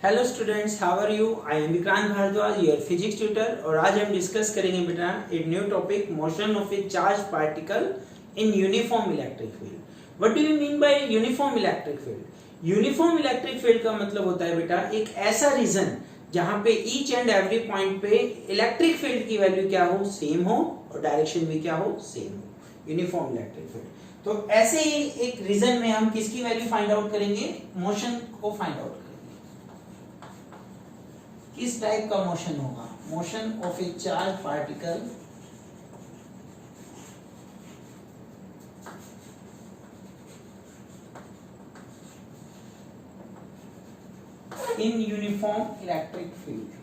Hello students, how are you? I am Vikrant Bhardwaj, your physics tutor. और आज हम discuss करेंगे बेटा एक new topic, motion of a charge particle in uniform electric field. What do you mean by uniform electric field? Uniform electric field का मतलब होता है बेटा एक ऐसा रीजन जहां पे ईच एंड एवरी पॉइंट पे इलेक्ट्रिक फील्ड की वैल्यू क्या हो, सेम हो, और डायरेक्शन भी क्या हो, सेम हो। Uniform electric field. तो ऐसे ही एक रीजन में हम किसकी वैल्यू फाइंड आउट करेंगे? मोशन को फाइंड आउट करेंगे। किस टाइप का मोशन होगा? Motion of a charge particle in uniform electric field.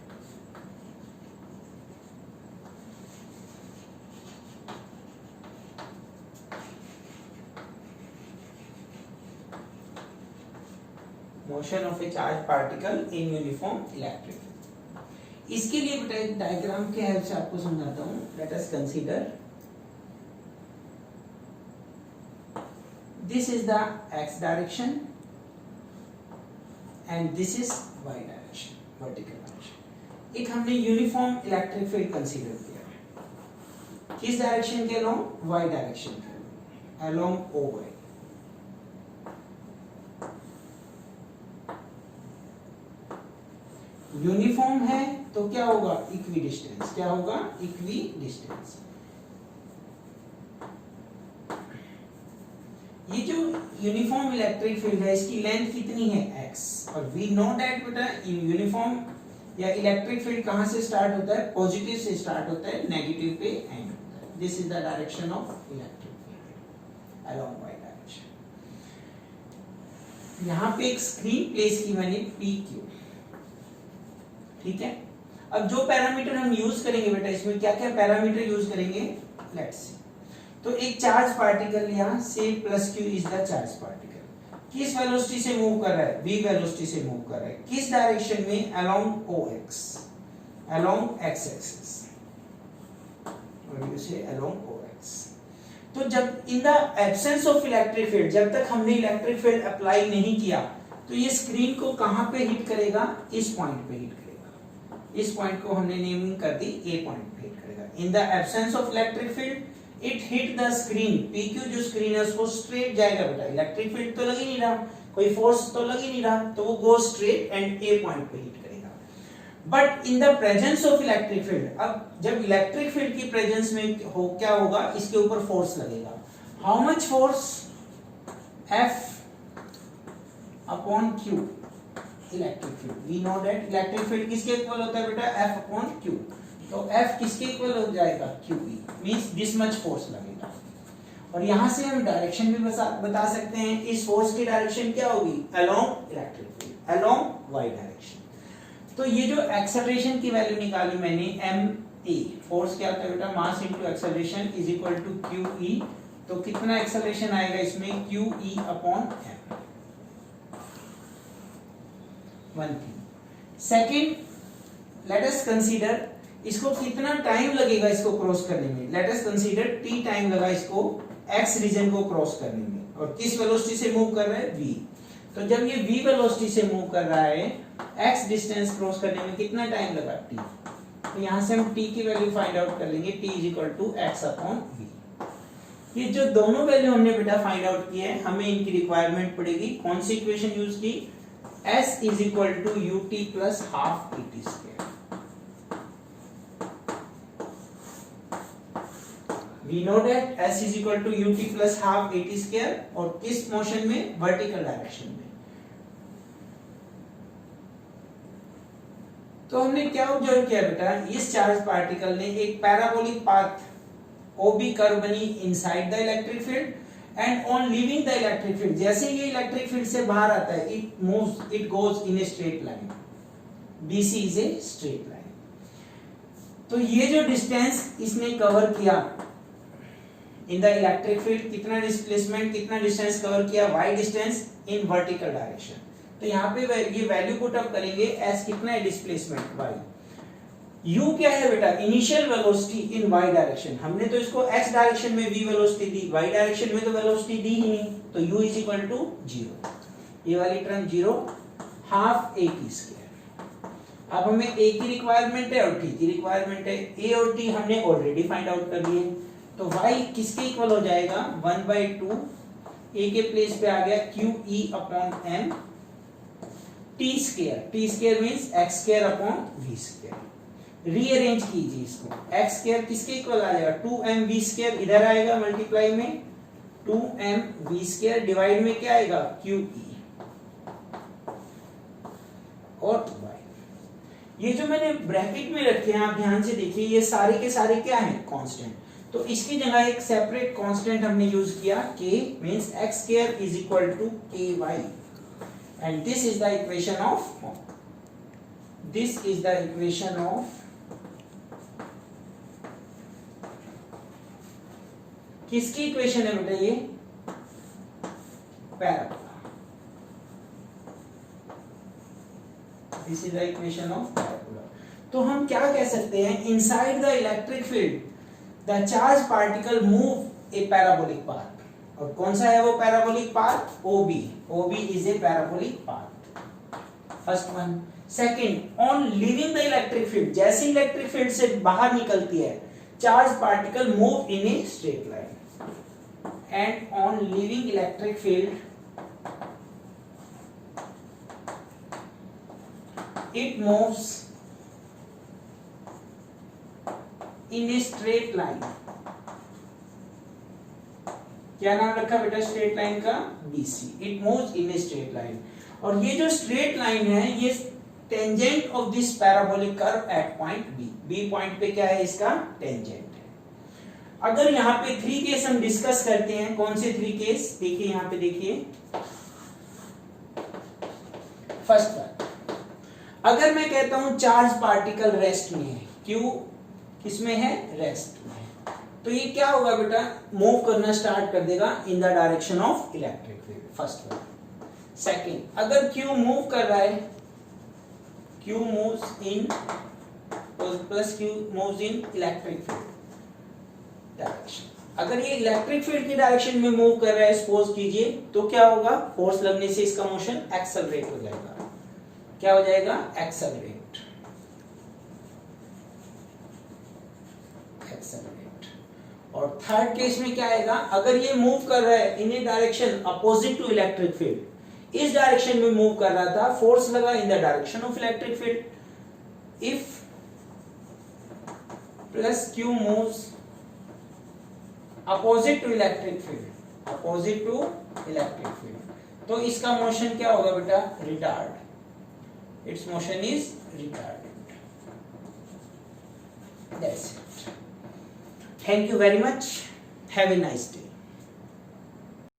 Motion of a charge particle in uniform electric field. इसके लिए बेटा एक डायग्राम के हेल्प से आपको समझाता हूं। Let us consider this is the x direction and this is y direction, vertical direction. एक हमने यूनिफॉर्म इलेक्ट्रिक फील्ड कंसीडर किया किस डायरेक्शन के अलोंग? वाई डायरेक्शन के अलोंग ओ वाई। यूनिफॉर्म है तो क्या होगा? Equi distance. क्या होगा? Equi distance. ये जो यूनिफॉर्म इलेक्ट्रिक फील्ड है इसकी लेंथ कितनी है? x। और वी नो दैट बेटा यूनिफॉर्म या इलेक्ट्रिक फील्ड कहां से स्टार्ट होता है? पॉजिटिव से स्टार्ट होता है, नेगेटिव पे एंड होता है। This is the direction of electric field along y direction. यहां पे एक स्क्रीन प्लेस की मैंने पी क्यू, ठीक है। अब जो पैरामीटर हम यूज करेंगे बेटा, इसमें क्या क्या पैरामीटर यूज करेंगे? Let's see. तो एक चार्ज पार्टिकल लिया, से plus Q is the charge particle. किस वेलोसिटी से मूव कर रहा है? v वेलोसिटी से मूव कर रहा है। किस डायरेक्शन में? Along ox, along x axis, और यू से अलोंग ox। तो जब in the absence of electric field, जब तक हमने इलेक्ट्रिक फील्ड अप्लाई नहीं किया, तो ये स्क्रीन को कहां पे हिट करेगा? इस पॉइंट पे हिट करेगा। इस पॉइंट को हमने नेमिंग कर दी, ए पॉइंट पे हिट करेगा। In the absence of electric field it hit the screen. PQ जो स्क्रीन है उसको स्ट्रेट जाएगा बेटा। इलेक्ट्रिक फील्ड तो लग ही नहीं रहा, कोई फोर्स तो लग ही नहीं रहा, तो वो go straight and A point पे हिट करेगा। But in the presence of electric field, अब जब इलेक्ट्रिक फील्ड की प्रेजेंस में हो क्या होगा? इसके ऊपर फोर्स लगेगा। How much force? F upon Q। Electric field, we know that electric field किसके इक्वल होता है बेटा? F upon Q। तो F किसके इक्वल हो जाएगा? QE, means this much force लगेगा। और यहां से हम डायरेक्शन भी बता सकते हैं। इस फोर्स की डायरेक्शन क्या होगी? Along electric field, along y direction. तो ये जो एक्सेलरेशन की वैल्यू निकाली मैंने, ma, फोर्स क्या होता है बेटा? Mass into acceleration is equal to QE। तो कितना एक्सेलरेशन आएगा इसमें? QE upon m। One thing. Second, let us consider इसको कितना टाइम लगेगा इसको क्रॉस करने में। Let us consider t time लगा इसको x रीजन को क्रॉस करने में, और किस वेलोसिटी से मूव कर रहा है? v। तो जब ये v वेलोसिटी से मूव कर रहा है, x डिस्टेंस क्रॉस करने में कितना टाइम लगा? t। तो यहां से हम t की वैल्यू फाइंड आउट कर लेंगे, t is equal to x upon v। ये जो दोनों वैल्यू हमने बेटा फाइंड आउट किए हैं, हमें इनकी रिक्वायरमेंट पड़ेगी। कौन सी इक्वेशन यूज की? S is equal to ut plus half et square. We know that S is equal to ut plus half et square, और किस मोशन में? वर्टिकल डायरेक्शन में। तो हमने क्या ऑब्जर्व किया बेटा? इस चार्ज पार्टिकल ने एक पैराबोलिक पाथ OB कर्व बनी inside the electric field, and on leaving the electric field, जैसे ये इलेक्ट्रिक फील्ड से बाहर आता है, it moves, it goes in a straight line. BC is a straight line. तो ये जो डिस्टेंस इसने कवर किया इन द इलेक्ट्रिक फील्ड, कितना डिस्प्लेसमेंट, कितना डिस्टेंस कवर किया? y distance in vertical direction. तो यहाँ पे ये वैल्यू पुट अप करेंगे, s कितना है डिस्प्लेसमेंट? y। u क्या है बेटा? इनिशियल वेलोसिटी इन y डायरेक्शन। हमने तो इसको x डायरेक्शन में v वेलोसिटी दी, y डायरेक्शन में तो वेलोसिटी दी ही नहीं, तो u इज इक्वल टू 0। ये वाली term 0, half A T square. अब हमें ए की रिक्वायरमेंट है और टी की रिक्वायरमेंट है। ए और टी हमने ऑलरेडी फाइंड आउट कर लिए, तो y किसके इक्वल हो जाएगा 1/2 ए के प्लेस पे आ गया QE upon m T square means x square upon v square. Rearrange कीजिए इसको, x स्क्वायर किसके इक्वल आ जाएगा 2mv स्क्वायर, इधर आएगा मल्टीप्लाई में 2mv स्क्वायर डिवाइड में क्या आएगा QE और y। ये जो मैंने ब्रैकेट में रखे हैं आप ध्यान से देखिए, ये सारे के सारे क्या हैं कांस्टेंट। तो इसकी जगह एक सेपरेट कांस्टेंट हमने यूज किया k means x square is equal to ky and this is the equation of किसकी इक्वेशन है बेटा ये parabola. This is the equation of parabola. तो हम क्या कह सकते हैं, inside the electric field the charge particle move a parabolic path. और कौन सा है वो parabolic path, OB is a parabolic path, first one. Second, on leaving the electric field, जैसे इलेक्ट्रिक फील्ड से बाहर निकलती है charge particle move in a straight line, and on leaving electric field it moves in a straight line। क्या नाम रखा बेटा straight line का, BC। It moves in a straight line, और ये जो स्ट्रेट लाइन है ये tangent of this parabolic curve at point B point पे क्या है इसका टेंजेंट है। अगर यहाँ पे 3 केस हम डिस्कस करते हैं, कौन से 3 केस देखिए यहाँ पे, देखिए फर्स्ट वन, अगर मैं कहता हूं चार्ज पार्टिकल रेस्ट में है, Q किसमें है रेस्ट में, तो ये क्या होगा बेटा मूव करना स्टार्ट कर देगा इन the direction of electric field, first one. Second, अगर Q मूव कर रहा है, Q moves in plus Q moves in electric field direction, अगर ये इलेक्ट्रिक फील्ड की डायरेक्शन में मूव कर रहा है सपोज कीजिए, तो क्या होगा फोर्स लगने से इसका मोशन एक्सेलरेट हो जाएगा। क्या हो जाएगा एक्सेलरेट। और थर्ड केस में क्या आएगा, अगर ये मूव कर रहा है in a direction opposite to electric field, इस डायरेक्शन में मूव कर रहा था, फोर्स लगा in the direction of electric field, if plus Q moves opposite to electric field, opposite to electric field, तो इसका मोशन क्या होगा बेटा retard, its motion is retarded। That's it। Thank you very much, have a nice day।